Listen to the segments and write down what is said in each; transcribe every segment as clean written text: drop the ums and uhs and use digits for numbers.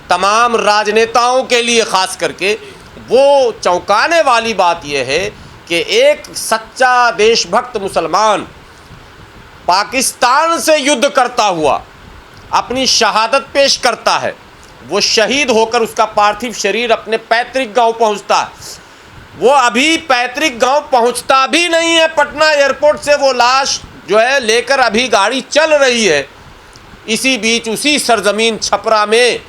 तमाम राजनेताओं के लिए ख़ास करके वो चौंकाने वाली बात यह है कि एक सच्चा देशभक्त मुसलमान पाकिस्तान से युद्ध करता हुआ अपनी शहादत पेश करता है, वो शहीद होकर उसका पार्थिव शरीर अपने पैतृक गांव पहुंचता है। वो अभी पैतृक गांव पहुंचता भी नहीं है, पटना एयरपोर्ट से वो लाश जो है लेकर अभी गाड़ी चल रही है। इसी बीच उसी सरजमीन छपरा में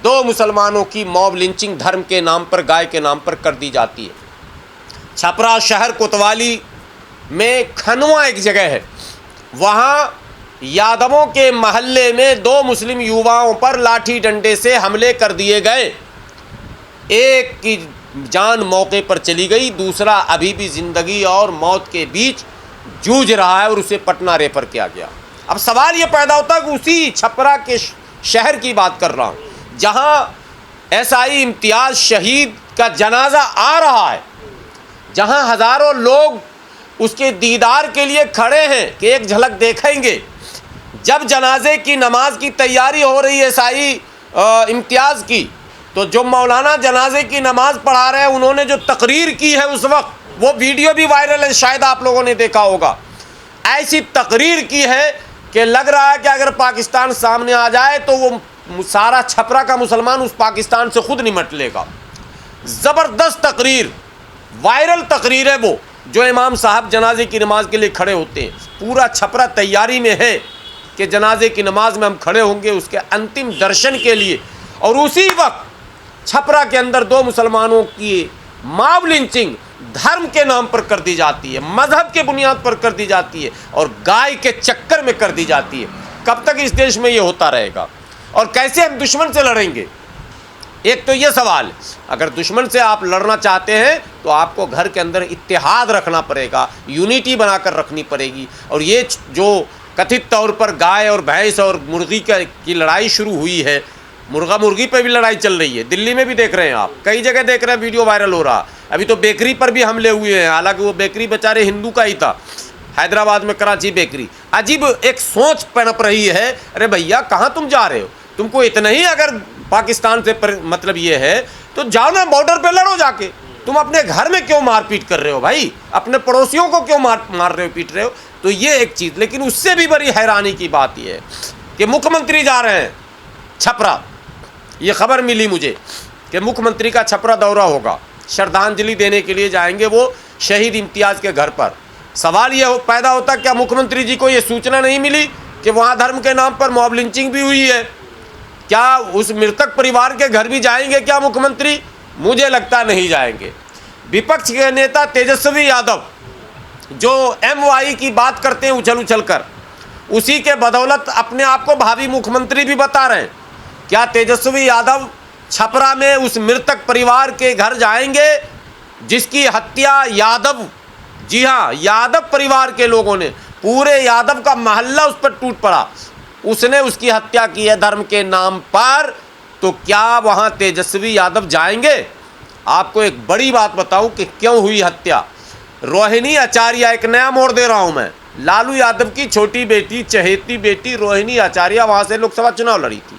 2 मुसलमानों की मॉब लिंचिंग धर्म के नाम पर, गाय के नाम पर कर दी जाती है। छपरा शहर कोतवाली में खनवा एक जगह है, वहाँ यादवों के महल्ले में 2 मुस्लिम युवाओं पर लाठी डंडे से हमले कर दिए गए। एक की जान मौके पर चली गई, दूसरा अभी भी ज़िंदगी और मौत के बीच जूझ रहा है और उसे पटना रेफर किया गया। अब सवाल ये पैदा होता है कि उसी छपरा के शहर की बात कर रहा हूँ जहाँ एसआई इम्तियाज़ शहीद का जनाजा आ रहा है, जहाँ हज़ारों लोग उसके दीदार के लिए खड़े हैं कि एक झलक देखेंगे। जब जनाजे की नमाज की तैयारी हो रही है एसआई इम्तियाज़ की, तो जो मौलाना जनाजे की नमाज़ पढ़ा रहे हैं उन्होंने जो तकरीर की है उस वक्त, वो वीडियो भी वायरल है, शायद आप लोगों ने देखा होगा। ऐसी तकरीर की है कि लग रहा है कि अगर पाकिस्तान सामने आ जाए तो वो सारा छपरा का मुसलमान उस पाकिस्तान से खुद निमट लेगा। ज़बरदस्त तकरीर, वायरल तकरीर है वो, जो इमाम साहब जनाजे की नमाज के लिए खड़े होते हैं। पूरा छपरा तैयारी में है कि जनाजे की नमाज में हम खड़े होंगे उसके अंतिम दर्शन के लिए। और उसी वक्त छपरा के अंदर 2 मुसलमानों की मॉब लिंचिंग धर्म के नाम पर कर दी जाती है, मजहब के बुनियाद पर कर दी जाती है और गाय के चक्कर में कर दी जाती है। कब तक इस देश में ये होता रहेगा और कैसे हम दुश्मन से लड़ेंगे? एक तो ये सवाल है, अगर दुश्मन से आप लड़ना चाहते हैं तो आपको घर के अंदर इत्तेहाद रखना पड़ेगा, यूनिटी बनाकर रखनी पड़ेगी। और ये जो कथित तौर पर गाय और भैंस और मुर्गी की लड़ाई शुरू हुई है, मुर्गा मुर्गी पे भी लड़ाई चल रही है, दिल्ली में भी देख रहे हैं आप, कई जगह देख रहे हैं, वीडियो वायरल हो रहा। अभी तो बेकरी पर भी हमले हुए हैं, हालांकि वो बेकरी बेचारे हिंदू का ही था, हैदराबाद में कराची बेकरी। अजीब एक सोच पनप रही है, अरे भैया कहाँ तुम जा रहे हो? तुमको इतना ही अगर पाकिस्तान से मतलब ये है तो जाओ ना बॉर्डर पे लड़ो जाके। तुम अपने घर में क्यों मारपीट कर रहे हो भाई? अपने पड़ोसियों को क्यों मार रहे हो, पीट रहे हो? तो ये एक चीज़। लेकिन उससे भी बड़ी हैरानी की बात यह है कि मुख्यमंत्री जा रहे हैं छपरा। ये खबर मिली मुझे कि मुख्यमंत्री का छपरा दौरा होगा, श्रद्धांजलि देने के लिए जाएंगे वो शहीद इम्तियाज़ के घर पर। सवाल ये पैदा होता क्या मुख्यमंत्री जी को ये सूचना नहीं मिली कि वहाँ धर्म के नाम पर मॉब लिंचिंग भी हुई है? क्या उस मृतक परिवार के घर भी जाएंगे क्या मुख्यमंत्री? मुझे लगता नहीं जाएंगे। विपक्ष के नेता तेजस्वी यादव जो MY की बात करते हैं उछल उछल कर, उसी के बदौलत अपने आप को भावी मुख्यमंत्री भी बता रहे हैं। क्या तेजस्वी यादव छपरा में उस मृतक परिवार के घर जाएंगे जिसकी हत्या यादव, जी हाँ, यादव परिवार के लोगों ने, पूरे यादव का महल्ला उस पर टूट पड़ा, उसने उसकी हत्या की है धर्म के नाम पर? तो क्या वहाँ तेजस्वी यादव जाएंगे? आपको एक बड़ी बात बताऊं कि क्यों हुई हत्या। रोहिणी आचार्य, एक नया मोड़ दे रहा हूं मैं, लालू यादव की छोटी बेटी, चहेती बेटी रोहिणी आचार्य वहाँ से लोकसभा चुनाव लड़ी थी।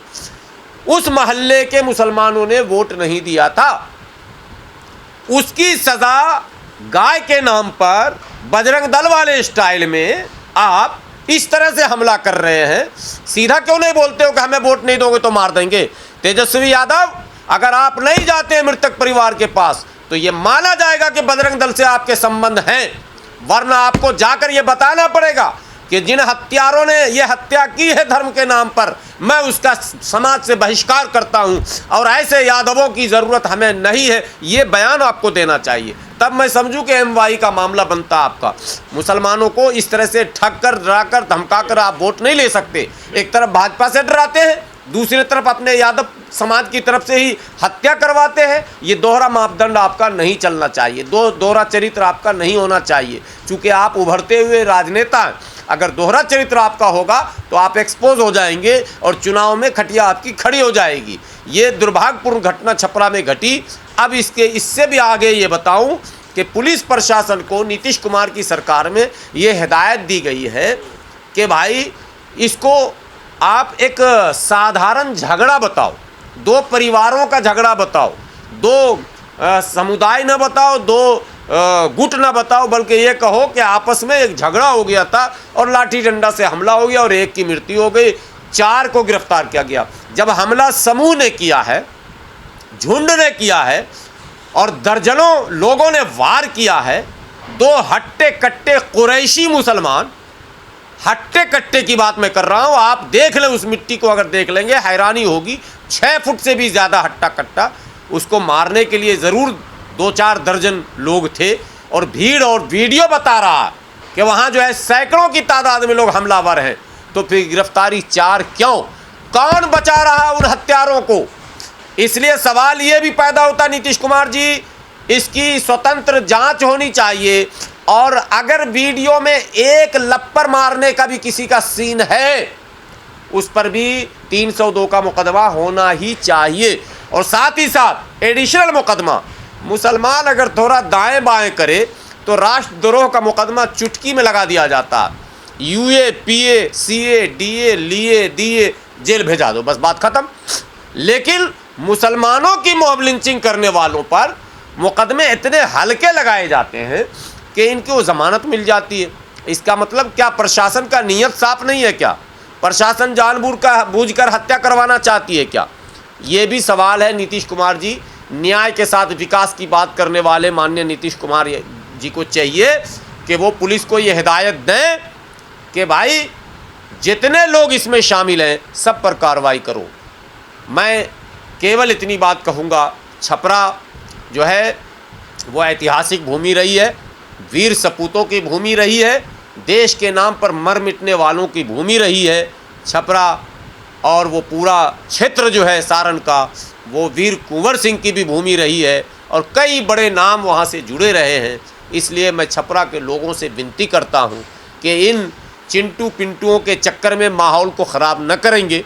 उस महल्ले के मुसलमानों ने वोट नहीं दिया था, उसकी सज़ा गाय के नाम पर बजरंग दल वाले स्टाइल में आप इस तरह से हमला कर रहे हैं। सीधा क्यों नहीं बोलते हो कि हमें वोट नहीं दोगे तो मार देंगे? तेजस्वी यादव, अगर आप नहीं जाते हैं मृतक परिवार के पास तो ये माना जाएगा कि बजरंग दल से आपके संबंध हैं, वरना आपको जाकर ये बताना पड़ेगा कि जिन हत्यारों ने ये हत्या की है धर्म के नाम पर, मैं उसका समाज से बहिष्कार करता हूं और ऐसे यादवों की ज़रूरत हमें नहीं है। ये बयान आपको देना चाहिए, तब मैं समझूं कि MY का मामला बनता आपका। मुसलमानों को इस तरह से ठग कर, डरा कर, धमका कर आप वोट नहीं ले सकते। एक तरफ भाजपा से डराते हैं, दूसरी तरफ अपने यादव समाज की तरफ से ही हत्या करवाते हैं। ये दोहरा मापदंड आपका नहीं चलना चाहिए, दोहरा चरित्र आपका नहीं होना चाहिए। चूँकि आप उभरते हुए राजनेता हैं, अगर दोहरा चरित्र आपका होगा तो आप एक्सपोज हो जाएंगे और चुनाव में खटिया आपकी खड़ी हो जाएगी। ये दुर्भाग्यपूर्ण घटना छपरा में घटी। अब इससे भी आगे ये बताऊं कि पुलिस प्रशासन को नीतीश कुमार की सरकार में ये हिदायत दी गई है कि भाई इसको आप एक साधारण झगड़ा बताओ, दो परिवारों का झगड़ा बताओ, दो समुदाय न बताओ, दो गुट न बताओ, बल्कि ये कहो कि आपस में एक झगड़ा हो गया था और लाठी डंडा से हमला हो गया और एक की मृत्यु हो गई, 4 को गिरफ्तार किया गया। जब हमला समूह ने किया है, झुंड ने किया है और दर्जनों लोगों ने वार किया है, 2 हट्टे कट्टे कुरैशी मुसलमान, हट्टे कट्टे की बात मैं कर रहा हूँ, आप देख लें उस मिट्टी को, अगर देख लेंगे हैरानी होगी। 6 फुट से भी ज़्यादा हट्टा कट्टा, उसको मारने के लिए ज़रूर 2-4 दर्जन लोग थे और भीड़, और वीडियो बता रहा है कि वहाँ जो है सैकड़ों की तादाद में लोग हमलावर हैं। तो फिर गिरफ्तारी 4 क्यों? कौन बचा रहा उन हत्यारों को? इसलिए सवाल ये भी पैदा होता नीतीश कुमार जी, इसकी स्वतंत्र जांच होनी चाहिए, और अगर वीडियो में एक लप्पर मारने का भी किसी का सीन है, उस पर भी 302 का मुकदमा होना ही चाहिए। और साथ ही साथ एडिशनल मुकदमा, मुसलमान अगर थोड़ा दाएं बाएं करे तो राष्ट्रद्रोह का मुकदमा चुटकी में लगा दिया जाता। यूए, पीए, सीए, डीए, लिए, दिए, जेल भेजा दो, बस बात खत्म। लेकिन मुसलमानों की मॉब लिंचिंग करने वालों पर मुकदमे इतने हल्के लगाए जाते हैं कि इनकी वो ज़मानत मिल जाती है। इसका मतलब क्या प्रशासन का नीयत साफ नहीं है क्या? प्रशासन जानबूझकर हत्या करवाना चाहती है क्या? ये भी सवाल है नीतीश कुमार जी। न्याय के साथ विकास की बात करने वाले माननीय नीतीश कुमार जी को चाहिए कि वो पुलिस को ये हिदायत दें कि भाई जितने लोग इसमें शामिल हैं सब पर कार्रवाई करो। मैं केवल इतनी बात कहूँगा, छपरा जो है वो ऐतिहासिक भूमि रही है, वीर सपूतों की भूमि रही है, देश के नाम पर मर मिटने वालों की भूमि रही है छपरा, और वो पूरा क्षेत्र जो है सारण का, वो वीर कुंवर सिंह की भी भूमि रही है और कई बड़े नाम वहाँ से जुड़े रहे हैं। इसलिए मैं छपरा के लोगों से विनती करता हूँ कि इन चिंटू पिंटुओं के चक्कर में माहौल को ख़राब न करेंगे।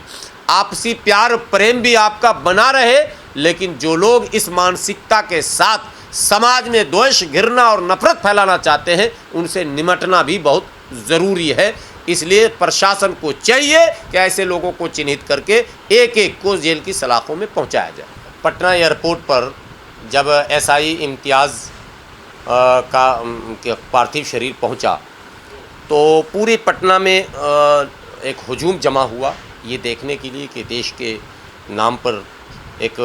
आपसी प्यार प्रेम भी आपका बना रहे, लेकिन जो लोग इस मानसिकता के साथ समाज में द्वेष, घृणा और नफरत फैलाना चाहते हैं, उनसे निमटना भी बहुत ज़रूरी है। इसलिए प्रशासन को चाहिए कि ऐसे लोगों को चिन्हित करके एक एक को जेल की सलाखों में पहुंचाया जाए। पटना एयरपोर्ट पर जब एसआई इम्तियाज़ का पार्थिव शरीर पहुंचा तो पूरे पटना में एक हुजूम जमा हुआ ये देखने के लिए कि देश के नाम पर एक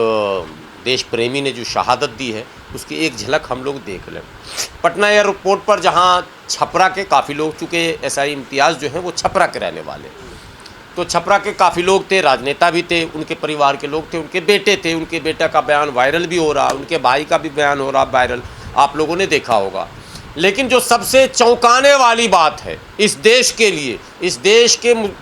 देश प्रेमी ने जो शहादत दी है उसकी एक झलक हम लोग देख लें। पटना एयरपोर्ट पर जहां छपरा के काफ़ी लोग, चूँकि एसआई इम्तियाज़ जो हैं वो छपरा के रहने वाले, तो छपरा के काफ़ी लोग थे, राजनेता भी थे, उनके परिवार के लोग थे, उनके बेटे थे, उनके बेटा का बयान वायरल भी हो रहा, उनके भाई का भी बयान हो रहा वायरल, आप लोगों ने देखा होगा। लेकिन जो सबसे चौंकाने वाली बात है इस देश के लिए, इस देश के